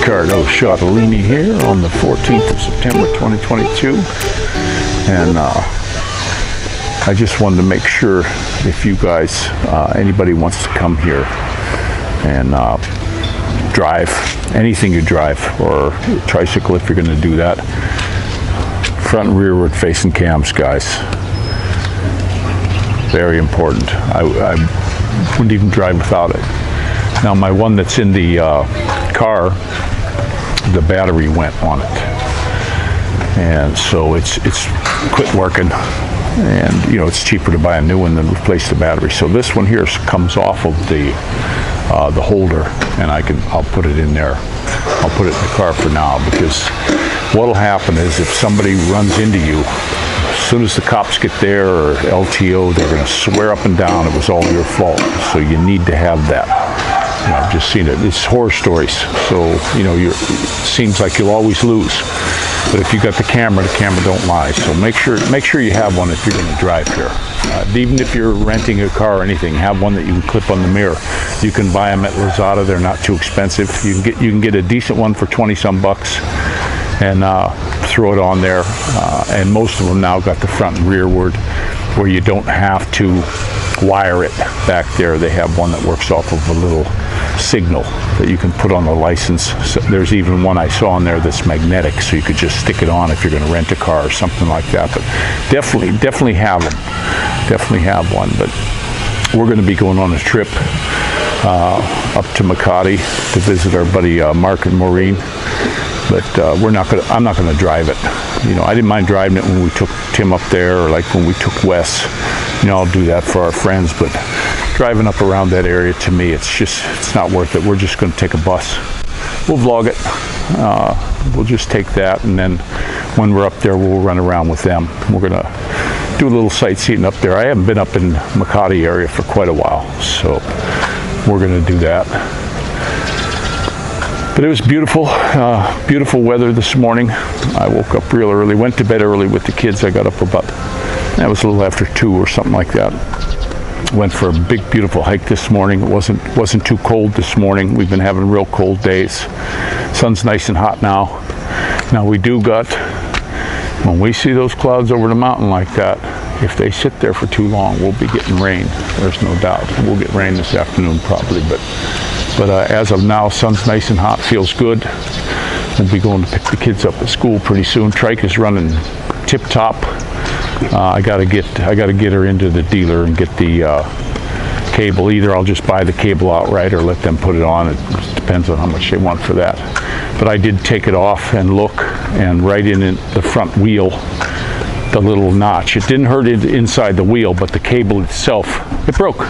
Ricardo Ciotolini here on the 14th of September 2022, and I just wanted to make sure if you guys, anybody wants to come here and drive, anything you drive, or tricycle if you're going to do that, front and rearward facing cams, guys. Very important. I wouldn't even drive without it. Now my one that's in the car, the battery went on it, and so it's quit working, and you know it's cheaper to buy a new one than replace the battery. So this one here comes off of the holder, and I'll put it in there. I'll put it in the car for now, because what'll happen is if somebody runs into you, as soon as the cops get there or LTO, they're going to swear up and down it was all your fault. So you need to have that. You know, I've just seen it. It's horror stories. So, you know, it seems like you'll always lose. But if you got the camera don't lie. So make sure you have one if you're going to drive here. Even if you're renting a car or anything, have one that you can clip on the mirror. You can buy them at Lazada. They're not too expensive. You can get a decent one for 20 some bucks. And throw it on there, and most of them now got the front and rearward where you don't have to wire it back there. They have one that works off of a little signal that you can put on the license. So there's even one I saw on there that's magnetic, so you could just stick it on if you're going to rent a car or something like that. But definitely have them. Definitely have one. But we're going to be going on a trip up to Makati to visit our buddy Mark and Maureen. But I'm not gonna drive it. You know, I didn't mind driving it when we took Tim up there, or like when we took Wes. You know, I'll do that for our friends. But driving up around that area, to me, it's not worth it. We're just gonna take a bus. We'll vlog it. We'll just take that, and then when we're up there, we'll run around with them. We're gonna do a little sightseeing up there. I haven't been up in Makati area for quite a while, so we're gonna do that. But it was beautiful, beautiful weather this morning. I woke up real early, went to bed early with the kids. I got up that was a little after 2 or something like that. Went for a big, beautiful hike this morning. It wasn't too cold this morning. We've been having real cold days. Sun's nice and hot now. Now we do got, when we see those clouds over the mountain like that, if they sit there for too long, we'll be getting rain. There's no doubt. We'll get rain this afternoon probably, but as of now, sun's nice and hot, feels good. We'll be going to pick the kids up at school pretty soon. Trike is running tip top. I gotta get her into the dealer and get the cable. Either I'll just buy the cable outright or let them put it on. It just depends on how much they want for that. But I did take it off and look, and right in the front wheel, the little notch. It didn't hurt it inside the wheel, but the cable itself, it broke.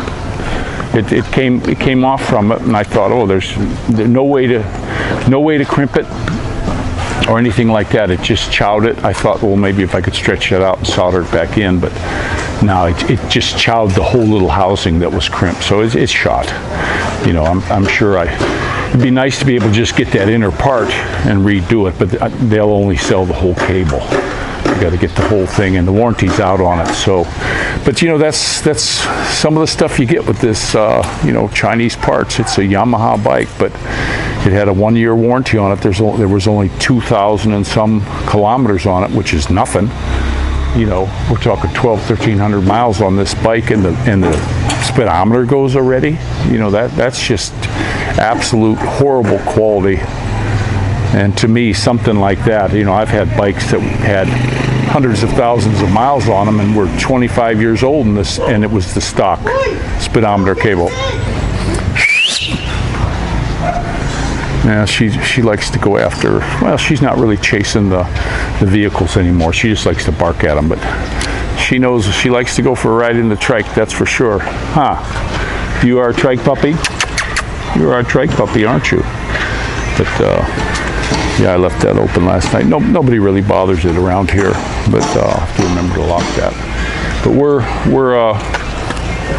It came off from it, and I thought, oh, there's no way to crimp it or anything like that. It just chowed it. I thought, well, maybe if I could stretch that out and solder it back in, but no, it just chowed the whole little housing that was crimped. So it's shot. You know, I'm sure it'd be nice to be able to just get that inner part and redo it, but they'll only sell the whole cable. You got to get the whole thing, and the warranty's out on it. So, but you know, that's some of the stuff you get with this, you know, Chinese parts. It's a Yamaha bike, but it had a 1-year warranty on it. There was only 2,000 and some kilometers on it, which is nothing. You know, we're talking 1,300 miles on this bike, and the speedometer goes already. You know, that's just absolute horrible quality. And to me, something like that, you know, I've had bikes that had hundreds of thousands of miles on them and were 25 years old, and it was the stock speedometer cable. Yeah, she likes to go after, well, she's not really chasing the vehicles anymore. She just likes to bark at them, but she knows she likes to go for a ride in the trike, that's for sure. Huh? You are a trike puppy? You are a trike puppy, aren't you? But, yeah, I left that open last night. Nobody really bothers it around here, but I'll have to remember to lock that. But we're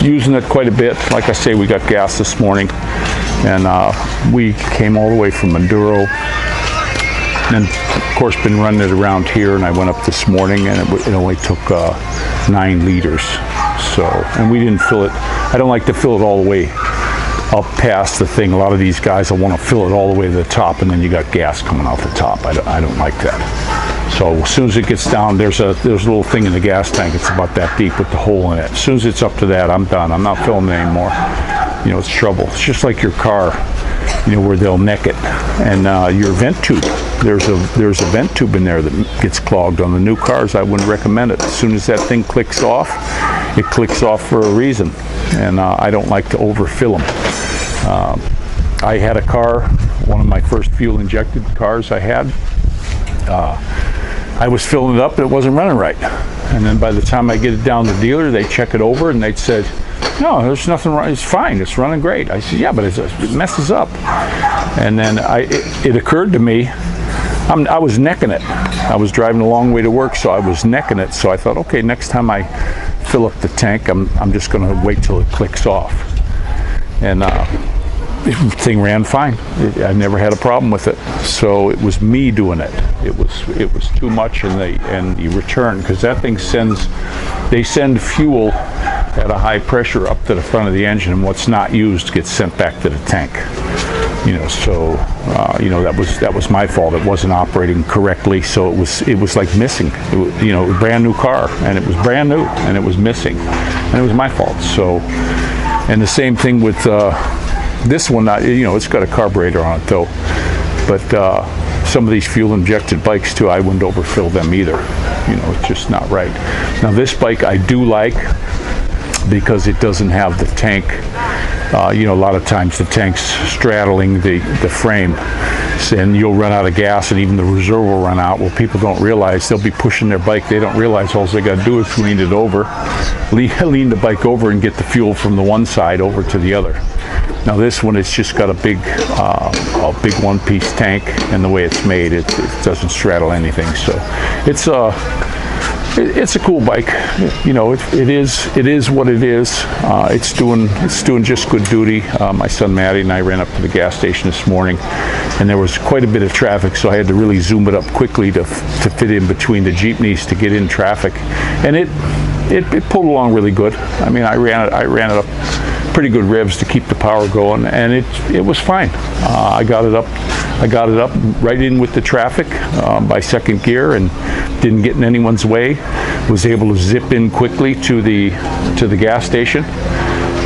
using it quite a bit. Like I say, we got gas this morning, and we came all the way from Maduro, and of course been running it around here. And I went up this morning, and it only took 9 liters. So, and we didn't fill it. I don't like to fill it all the way up past the thing. A lot of these guys will want to fill it all the way to the top, and then you got gas coming out the top. I don't like that. So as soon as it gets down, there's a little thing in the gas tank. It's about that deep with the hole in it. As soon as it's up to that, I'm done. I'm not filling it anymore. You know, it's trouble. It's just like your car, you know, where they'll neck it. And your vent tube, there's a vent tube in there that gets clogged. On the new cars, I wouldn't recommend it. As soon as that thing clicks off, it clicks off for a reason. And I don't like to overfill them. I had a car, one of my first fuel injected cars I had. I was filling it up, but it wasn't running right. And then by the time I get it down to the dealer, they check it over and they'd said, no, there's nothing wrong. It's fine. It's running great. I said, yeah, but it messes up. And then it occurred to me, I was necking it. I was driving a long way to work, so I was necking it. So I thought, okay, next time I fill up the tank, I'm just going to wait till it clicks off. And the thing ran fine. I never had a problem with it. So it was me doing it. It was too much, and the return, because that thing they send fuel at a high pressure up to the front of the engine, and what's not used gets sent back to the tank. You know, so that was my fault. It wasn't operating correctly, so it was like missing. It was, you know, a brand new car, and it was brand new, and it was missing, and it was my fault. So, and the same thing with this one. You know, it's got a carburetor on it though, but some of these fuel injected bikes too, I wouldn't overfill them either. You know, it's just not right. Now this bike I do like, because it doesn't have the tank. You know, a lot of times the tank's straddling the frame, and you'll run out of gas, and even the reserve will run out. Well, people don't realize, they'll be pushing their bike. They don't realize all they got to do is lean it over, lean the bike over, and get the fuel from the one side over to the other. Now this one, it's just got a big one-piece tank, and the way it's made, it doesn't straddle anything. So it's a cool bike. You know, it is what it is. It's doing just good duty. My son Matty and I ran up to the gas station this morning, and there was quite a bit of traffic, so I had to really zoom it up quickly to fit in between the jeepneys to get in traffic, and it pulled along really good. I mean, I ran it up pretty good revs to keep the power going, and it was fine. I got it up right in with the traffic by second gear, and didn't get in anyone's way. Was able to zip in quickly to the gas station,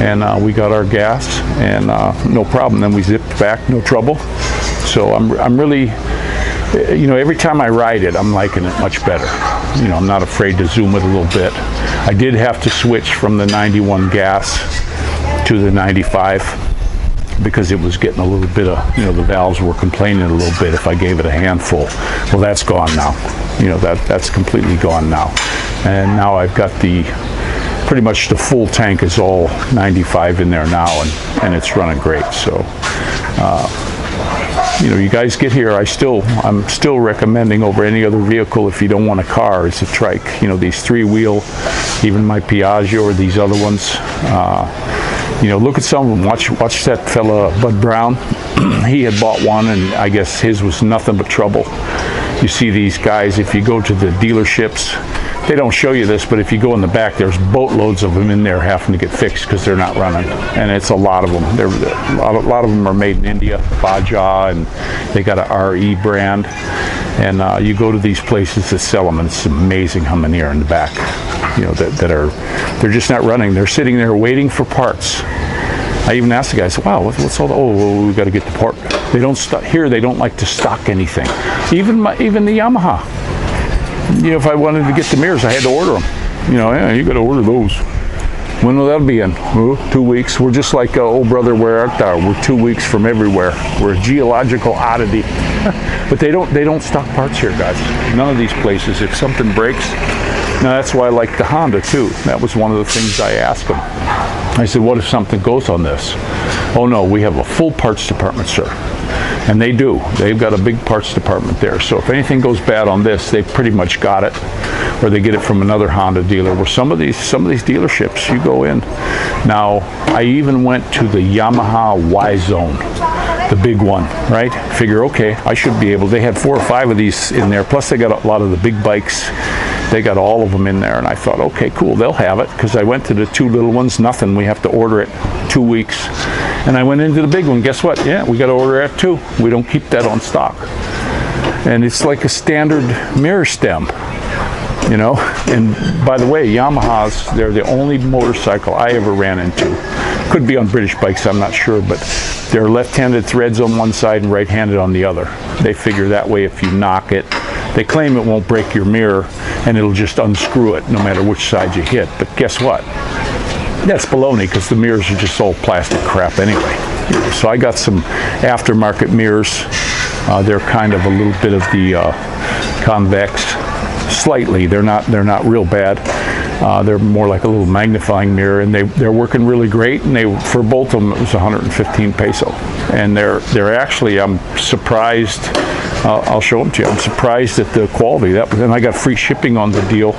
and we got our gas, and no problem. Then we zipped back, no trouble. So I'm really, you know, every time I ride it, I'm liking it much better. You know, I'm not afraid to zoom it a little bit. I did have to switch from the 91 gas to the 95 because it was getting a little bit of, you know, the valves were complaining a little bit if I gave it a handful. Well, that's gone now. You know, that's completely gone now. And now I've got pretty much the full tank is all 95 in there now, and it's running great. So, you know, you guys get here, I'm still recommending over any other vehicle, if you don't want a car, it's a trike. You know, these three-wheel, even my Piaggio or these other ones. You know, look at some of them. Watch that fella, Bud Brown. He had bought one, and I guess his was nothing but trouble. You see these guys, if you go to the dealerships, they don't show you this, but if you go in the back, there's boatloads of them in there having to get fixed because they're not running, and it's a lot of them. A lot of them are made in India, Baja, and they got a RE brand. And you go to these places that sell them, and it's amazing how many are in the back. You know, they're just not running. They're sitting there waiting for parts. I even asked the guys, wow, what's all the, well, we got to get the part. They don't here, they don't like to stock anything. Even the Yamaha. You know, if I wanted to get the mirrors, I had to order them. You know, yeah, you got to order those. When will that be in? Oh, 2 weeks. We're just like old brother, where art thou? We're 2 weeks from everywhere. We're a geological oddity. But they don't stock parts here, guys. None of these places. If something breaks, now that's why I like the Honda too. That was one of the things I asked them. I said, what if something goes on this? Oh no, we have a full parts department, sir. And they do. They've got a big parts department there. So if anything goes bad on this, they've pretty much got it, or they get it from another Honda dealer. Where some of these dealerships, you go in. Now, I even went to the Yamaha Y-Zone, the big one, right? Figure, okay, I should be able. They had 4 or 5 of these in there. Plus, they got a lot of the big bikes. They got all of them in there, and I thought, okay, cool, they'll have it, because I went to the 2 little ones, nothing. We have to order it 2 weeks. And I went into the big one. Guess what? Yeah, we got to order that too. We don't keep that on stock. And it's like a standard mirror stem, you know. And by the way, Yamahas, they're the only motorcycle I ever ran into. Could be on British bikes, I'm not sure, but they're left-handed threads on one side and right-handed on the other. They figure that way if you knock it, they claim it won't break your mirror and it'll just unscrew it no matter which side you hit. But guess what? That's baloney, because the mirrors are just all plastic crap anyway. So I got some aftermarket mirrors. They're kind of a little bit of the convex, slightly. They're not real bad. They're more like a little magnifying mirror, and they're working really great. And for both of them, it was 115 peso. And they're actually, I'm surprised. I'll show them to you. I'm surprised at the quality. And I got free shipping on the deal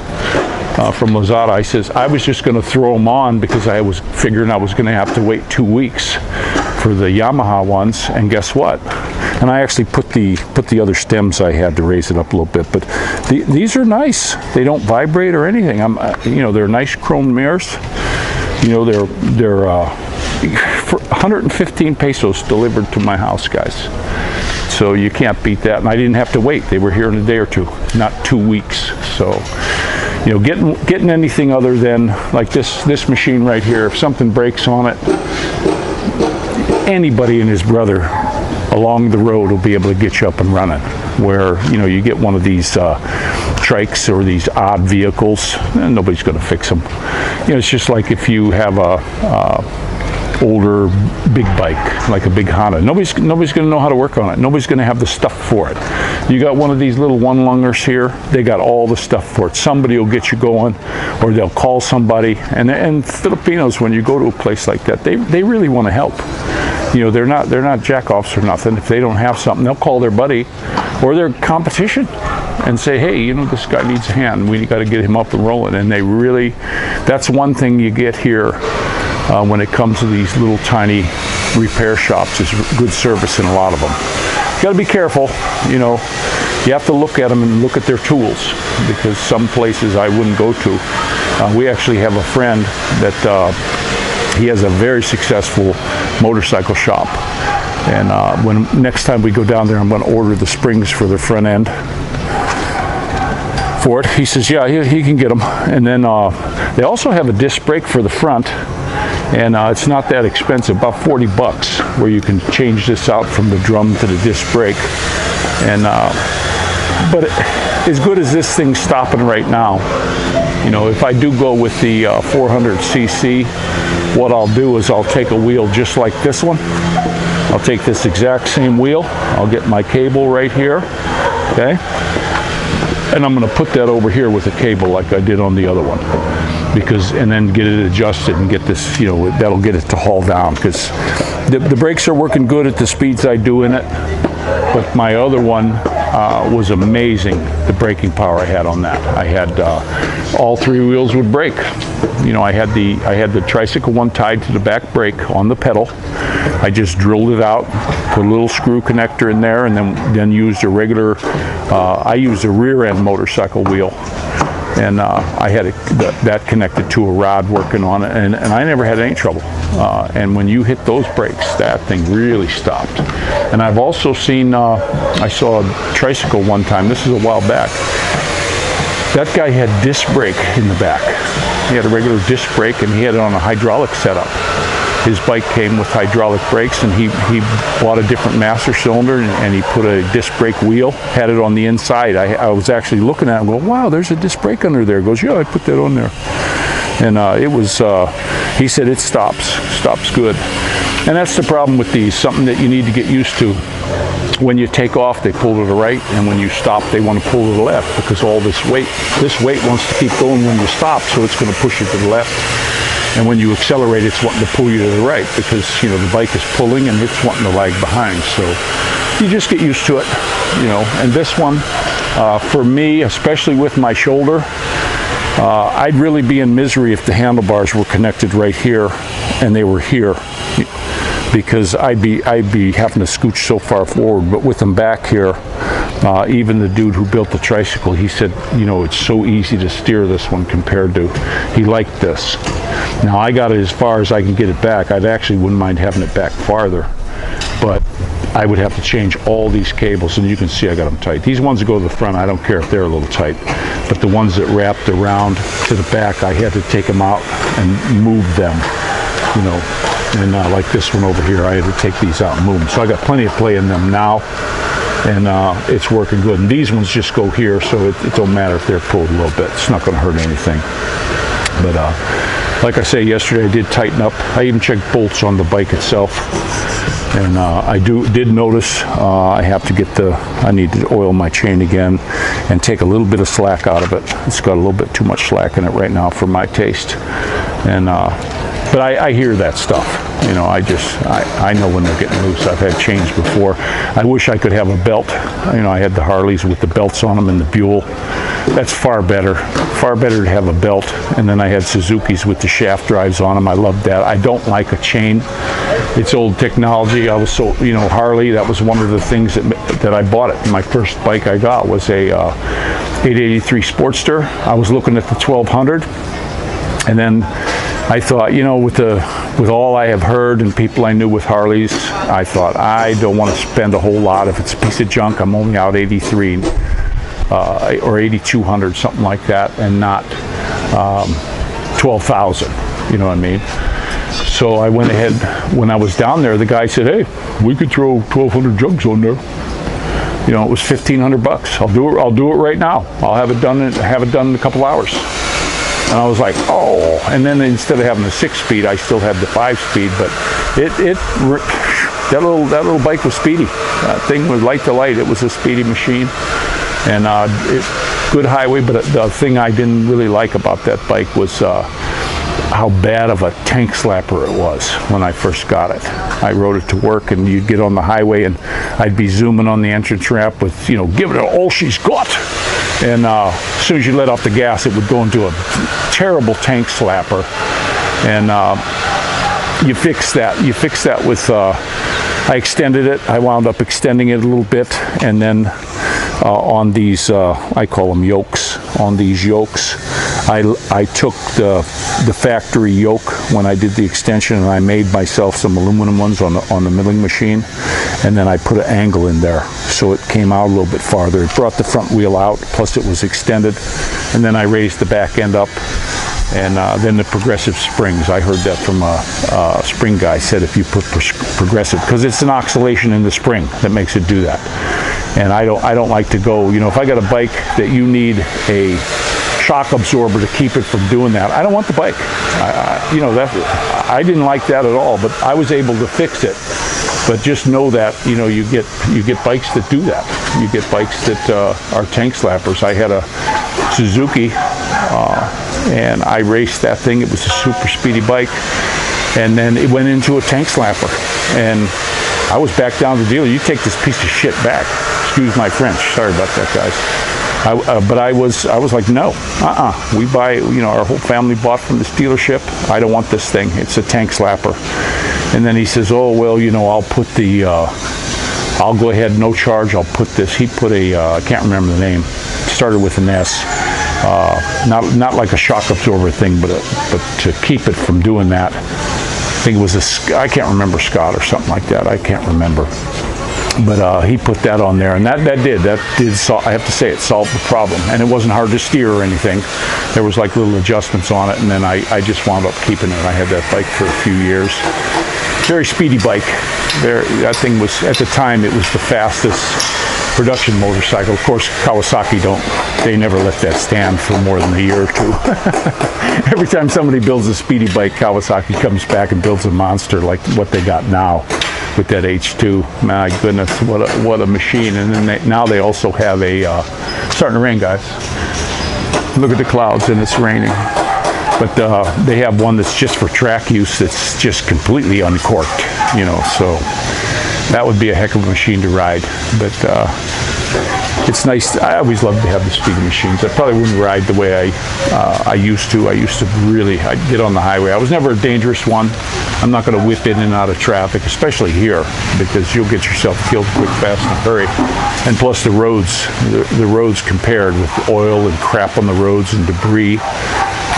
from Lazada. I says I was just going to throw them on because I was figuring I was going to have to wait 2 weeks for the Yamaha ones. And guess what? And I actually put the other stems I had to raise it up a little bit. But these are nice. They don't vibrate or anything. You know, they're nice chrome mirrors. You know, they're for 115 pesos delivered to my house, guys. So you can't beat that. And I didn't have to wait. They were here in a day or two, not 2 weeks. So, you know, getting anything other than like this machine right here, if something breaks on it, anybody and his brother along the road will be able to get you up and running. Where, you know, you get one of these trikes or these odd vehicles, and nobody's going to fix them. You know, it's just like if you have a older big bike, like a big Honda. Nobody's going to know how to work on it. Nobody's going to have the stuff for it. You got one of these little one-lungers here, they got all the stuff for it. Somebody will get you going, or they'll call somebody. And Filipinos, when you go to a place like that, they really want to help. You know, they're not jack-offs or nothing. If they don't have something, they'll call their buddy or their competition and say, hey, you know, this guy needs a hand. We got to get him up and rolling. And that's one thing you get here when it comes to these little tiny repair shops, is good service in a lot of them. You got to be careful, you know. You have to look at them and look at their tools, because some places I wouldn't go to. We actually have a friend that he has a very successful motorcycle shop, and when next time we go down there, I'm going to order the springs for the front end for it. He says, yeah, he can get them. And then they also have a disc brake for the front. And it's not that expensive, about 40 bucks, where you can change this out from the drum to the disc brake. And but as good as this thing's stopping right now, you know, if I do go with the 400cc, what I'll do is I'll take a wheel just like this one. I'll take this exact same wheel. I'll get my cable right here, okay? And I'm going to put that over here with a cable like I did on the other one. And then get it adjusted and get this, you know, that'll get it to haul down, because the brakes are working good at the speeds I do in it. But my other one was amazing, the braking power I had on that. I had all three wheels would brake. You know, I had the Trycycle one tied to the back brake on the pedal. I just drilled it out, put a little screw connector in there, and then used a regular, I used a rear end motorcycle wheel. And I had that connected to a rod working on it, and I never had any trouble. And when you hit those brakes, that thing really stopped. And I've also seen, I saw a Trycycle one time, this is a while back. That guy had disc brake in the back. He had a regular disc brake, and he had it on a hydraulic setup. His bike came with hydraulic brakes, and he bought a different master cylinder, and he put a disc brake wheel, had it on the inside. I was actually looking at it and going, wow, there's a disc brake under there. He goes, yeah, I put that on there. And it was, he said it stops good. And that's the problem with these, something that you need to get used to. When you take off, they pull to the right, and when you stop, they want to pull to the left, because all this weight wants to keep going when you stop, so it's going to push you to the left. And when you accelerate, it's wanting to pull you to the right, because, you know, the bike is pulling and it's wanting to lag behind. So you just get used to it, you know. And this one, for me, especially with my shoulder, I'd really be in misery if the handlebars were connected right here and they were here, because I'd be having to scooch so far forward. But with them back here, Even the dude who built the tricycle, he said, you know, it's so easy to steer this one compared to, he liked this. Now I got it as far as I can get it back. I actually wouldn't mind having it back farther, but I would have to change all these cables, and you can see I got them tight. These ones that go to the front, I don't care if they're a little tight, but the ones that wrapped around to the back, I had to take them out and move them, you know. And like this one over here, I had to take these out and move them. So I got plenty of play in them now, and it's working good. And these ones just go here, so it don't matter if they're pulled a little bit. It's not going to hurt anything. But like I say, yesterday I did tighten up. I even checked bolts on the bike itself. And I did notice I have to get I need to oil my chain again and take a little bit of slack out of it. It's got a little bit too much slack in it right now for my taste. And but I hear that stuff. You know, I know when they're getting loose. I've had chains before. I wish I could have a belt. You know, I had the Harleys with the belts on them and the Buell. That's far better. Far better to have a belt. And then I had Suzuki's with the shaft drives on them. I love that. I don't like a chain. It's old technology. I was so, you know, Harley, that was one of the things that I bought it. My first bike I got was a 883 Sportster. I was looking at the 1200, and then I thought, you know, with all I have heard and people I knew with Harleys, I thought I don't want to spend a whole lot. If it's a piece of junk, I'm only out 83 or 8200, something like that, and not 12,000. You know what I mean? So I went ahead. When I was down there, the guy said, "Hey, we could throw 1,200 jugs on there." You know, it was $1,500. I'll do it right now. I'll have it done in a couple hours. And I was like, oh. And then instead of having the 6-speed, I still had the 5-speed. But that little bike was speedy. That thing was light to light. It was a speedy machine, and good highway. But the thing I didn't really like about that bike was how bad of a tank slapper it was when I first got it. I rode it to work, and you'd get on the highway, and I'd be zooming on the entrance ramp with, you know, give it all she's got. And as soon as you let off the gas, it would go into a terrible tank slapper. And you fix that. You fix that with, I extended it. I wound up extending it a little bit, and then on these, I call them yokes. On these yokes, I took the factory yoke when I did the extension, and I made myself some aluminum ones on the milling machine, and then I put an angle in there so it came out a little bit farther. It brought the front wheel out, plus it was extended, and then I raised the back end up. And then the progressive springs. I heard that from a spring guy, said if you put progressive, because it's an oscillation in the spring that makes it do that. And I don't like to go, you know, if I got a bike that you need a shock absorber to keep it from doing that, I don't want the bike. You know, I didn't like that at all, but I was able to fix it. But just know that, you know, you get bikes that do that. You get bikes that are tank slappers. I had a Suzuki, and I raced that thing. It was a super speedy bike, and then it went into a tank slapper, and I was back down to the dealer. You take this piece of shit back. Excuse my French. Sorry about that, guys. But I was like, no, we buy, you know, our whole family bought from this dealership. I don't want this thing. It's a tank slapper. And then he says, oh, well, you know, I'll put the, I'll go ahead, no charge. I'll put this. He put a, I can't remember the name. Started with an S. Not like a shock absorber thing, but to keep it from doing that. I think it was I can't remember, Scott or something like that. I can't remember. But he put that on there, and that did I have to say, it solved the problem. And it wasn't hard to steer or anything. There was like little adjustments on it, and then I just wound up keeping it. I had that bike for a few years. Very speedy bike. That thing was, at the time, it was the fastest production motorcycle. Of course, Kawasaki they never let that stand for more than a year or two. Every time somebody builds a speedy bike, Kawasaki comes back and builds a monster like what they got now with that H2. My goodness, what a machine. And then now they also have starting to rain, guys. Look at the clouds, and it's raining. But they have one that's just for track use, that's just completely uncorked, you know, so that would be a heck of a machine to ride. But it's nice. I always loved to have the speed machines. I probably wouldn't ride the way I used to. I'd get on the highway. I was never a dangerous one. I'm not going to whip in and out of traffic, especially here, because you'll get yourself killed quick, fast, and hurry. And plus the roads, the roads compared with oil and crap on the roads and debris.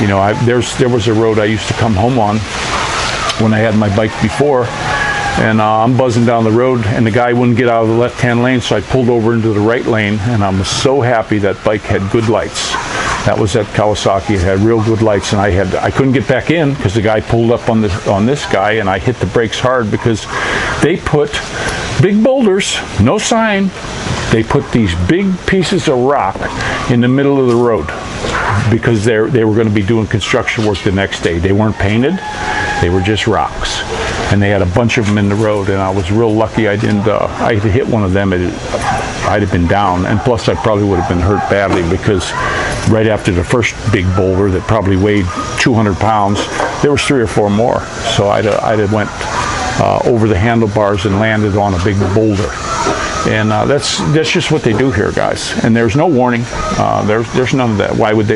You know, there was a road I used to come home on when I had my bike before, and I'm buzzing down the road, and the guy wouldn't get out of the left-hand lane, so I pulled over into the right lane, and I'm so happy that bike had good lights. That was at Kawasaki. It had real good lights, and I couldn't get back in because the guy pulled up on this guy, and I hit the brakes hard because they put big boulders, no sign. They put these big pieces of rock in the middle of the road because they were going to be doing construction work the next day. They weren't painted. They were just rocks, and they had a bunch of them in the road, and I was real lucky I didn't. I had hit one of them, I'd have been down, and plus I probably would have been hurt badly because right after the first big boulder that probably weighed 200 pounds, there was 3 or 4 more. So I'd have went over the handlebars and landed on a big boulder. And that's just what they do here, guys. And there's no warning. There's none of that. Why would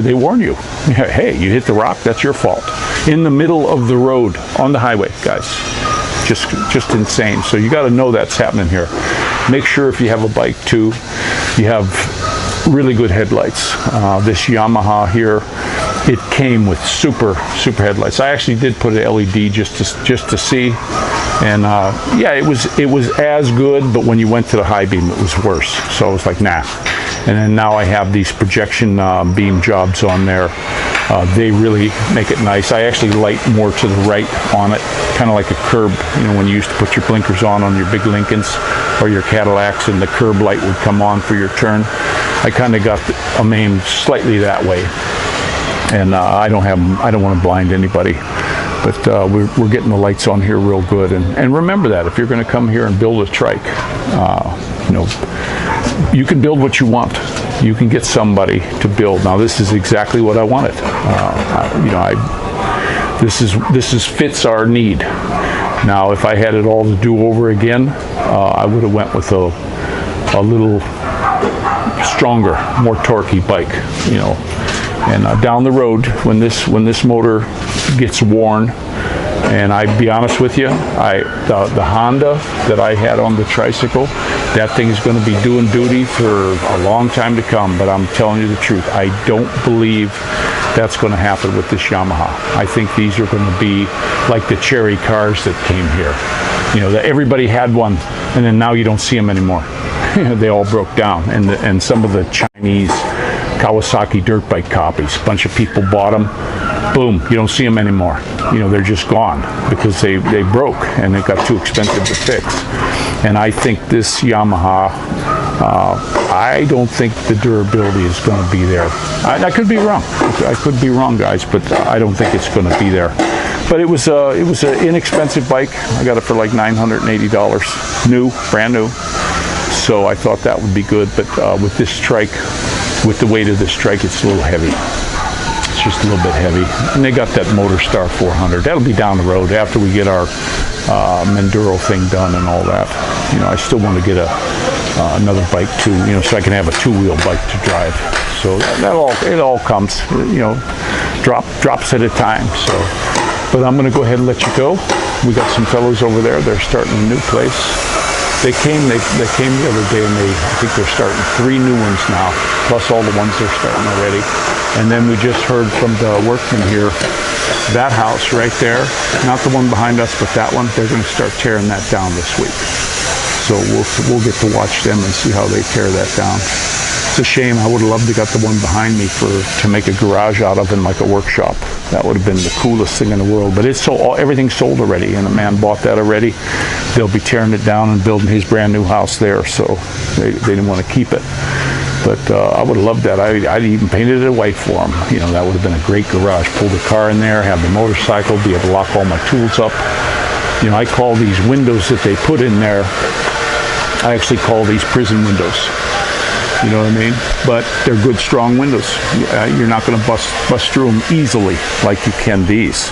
they warn you? Hey, you hit the rock, that's your fault. In the middle of the road on the highway, guys. Just insane. So you got to know that's happening here. Make sure if you have a bike too, you have really good headlights. This Yamaha here, it came with super headlights. I actually did put an LED just to see, and yeah, it was as good, but when you went to the high beam, it was worse. So I was like, nah. And then now I have these projection beam jobs on there. They really make it nice. I actually light more to the right on it, kind of like a curb. You know, when you used to put your blinkers on your big Lincolns or your Cadillacs, and the curb light would come on for your turn. I kind of got them aimed slightly that way. And I don't want to blind anybody, but we're getting the lights on here real good. And remember that if you're going to come here and build a trike, you know, you can build what you want. You can get somebody to build. Now this is exactly what I wanted. You know, this fits our need. Now if I had it all to do over again, I would have went with a little stronger, more torquey bike. You know. And down the road, when this motor gets worn, and I'd be honest with you, the Honda that I had on the Trycycle, that thing is going to be doing duty for a long time to come. But I'm telling you the truth, I don't believe that's going to happen with this Yamaha. I think these are going to be like the Cherry cars that came here. You know, that everybody had one, and then now you don't see them anymore. They all broke down, and some of the Chinese Kawasaki dirt bike copies, a bunch of people bought them, boom, you don't see them anymore. You know, they're just gone because they broke and it got too expensive to fix. And I think this Yamaha, I don't think the durability is going to be there. I could be wrong. I could be wrong, guys, but I don't think it's going to be there. But it was an inexpensive bike. I got it for like $980, new, brand new. So I thought that would be good. But with this trike, with the weight of this trike, it's a little heavy. It's just a little bit heavy. And they got that Motorstar 400. That'll be down the road after we get our Enduro thing done and all that. You know, I still want to get another bike too, you know, so I can have a 2-wheel bike to drive. So it all comes, you know, drops at a time. So, but I'm going to go ahead and let you go. We got some fellows over there. They're starting a new place. They came the other day, and I think they're starting 3 new ones now, plus all the ones they're starting already. And then we just heard from the workmen here, that house right there, not the one behind us, but that one, they're going to start tearing that down this week. So we'll get to watch them and see how they tear that down. It's a shame. I would have loved to got the one behind me to make a garage out of and like a workshop. That would have been the coolest thing in the world. But it's sold, everything's sold already, and the man bought that already. They'll be tearing it down and building his brand new house there, so they didn't want to keep it. But I would have loved that. I'd even painted it white for him. You know, that would have been a great garage. Pull the car in there, have the motorcycle, be able to lock all my tools up. You know, I call these windows that they put in there, I actually call these prison windows. You know what I mean? But they're good, strong windows. You're not going to bust through them easily like you can these.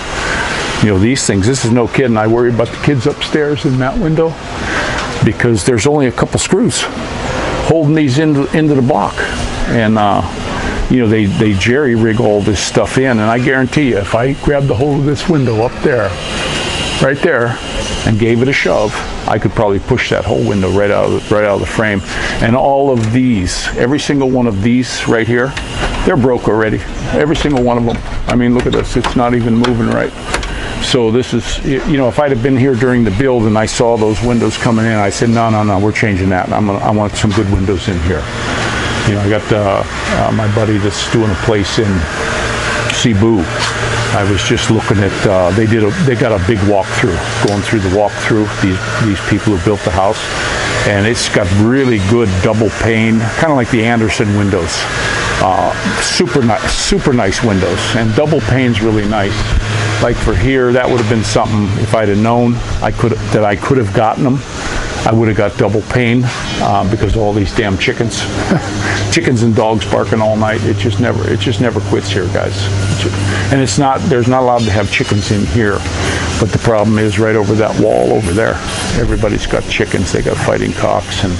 You know, these things, this is no kidding. I worry about the kids upstairs in that window because there's only a couple screws holding these into the block. And you know, they jerry rig all this stuff in, and I guarantee you, if I grabbed the hold of this window up there, right there, and gave it a shove, I could probably push that whole window right out of the frame. And all of these, every single one of these right here, they're broke already. Every single one of them. I mean, look at this. It's not even moving right. So this is, you know, if I'd have been here during the build and I saw those windows coming in, I said, no, we're changing that. I want some good windows in here. You know, I got my buddy that's doing a place in Cebu. I was just looking at, they got a big walkthrough, going through the walkthrough, these people who built the house. And it's got really good double pane, kind of like the Anderson windows. Super nice windows, and double pane's really nice. Like for here, that would have been something, if I'd have known I could have gotten them, I would have got double pane because of all these damn chickens. Chickens and dogs barking all night. It just never quits here, guys. And there's not allowed to have chickens in here. But the problem is right over that wall over there. Everybody's got chickens. They got fighting cocks, and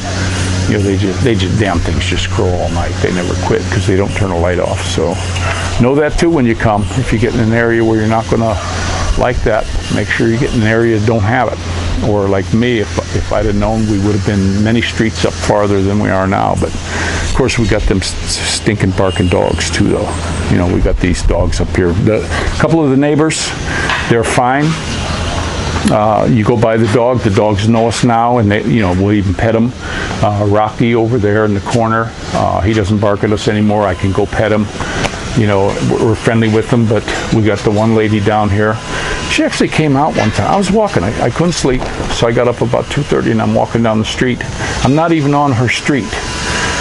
you know, they just damn things just crow all night. They never quit because they don't turn a light off. So know that too when you come. If you get in an area where you're not gonna like that, make sure you get in an area that don't have it. Or like me, if I'd have known, we would have been many streets up farther than we are now. But of course, we got them stinking barking dogs too, though. You know, we got these dogs up here. A couple of the neighbors, they're fine. You go by the dogs know us now, and they, you know, we'll even pet them. Rocky over there in the corner, he doesn't bark at us anymore. I can go pet him. You know, we're friendly with them. But we got the one lady down here. She actually came out one time. I was walking. I couldn't sleep, so I got up about 2:30 and I'm walking down the street. I'm not even on her street,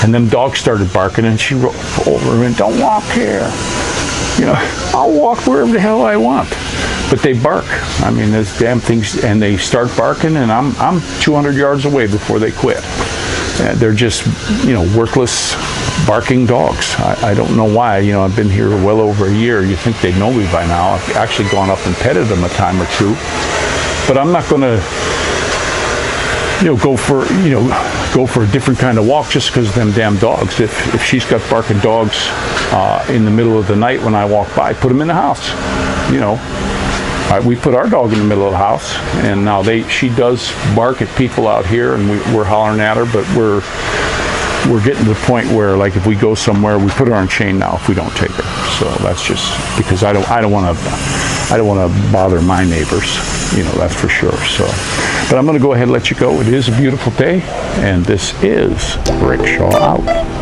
and them dogs started barking, and she rolled over and, "Don't walk here." You know, I'll walk wherever the hell I want. But they bark. I mean, there's damn things, and they start barking, and I'm 200 yards away before they quit. They're just, you know, worthless barking dogs. I don't know why. You know, I've been here well over a year. You think they'd know me by now. I've actually gone up and petted them a time or two. But I'm not going to, you know, go for a different kind of walk just because of them damn dogs. If she's got barking dogs in the middle of the night when I walk by, put them in the house. You know, we put our dog in the middle of the house, and now she does bark at people out here, and we're hollering at her, but we're getting to the point where, like, if we go somewhere, we put her on chain now if we don't take her. So that's just because I don't want to bother my neighbors, you know, that's for sure. So, but I'm going to go ahead and let you go. It is a beautiful day, and this is Rickshaw out.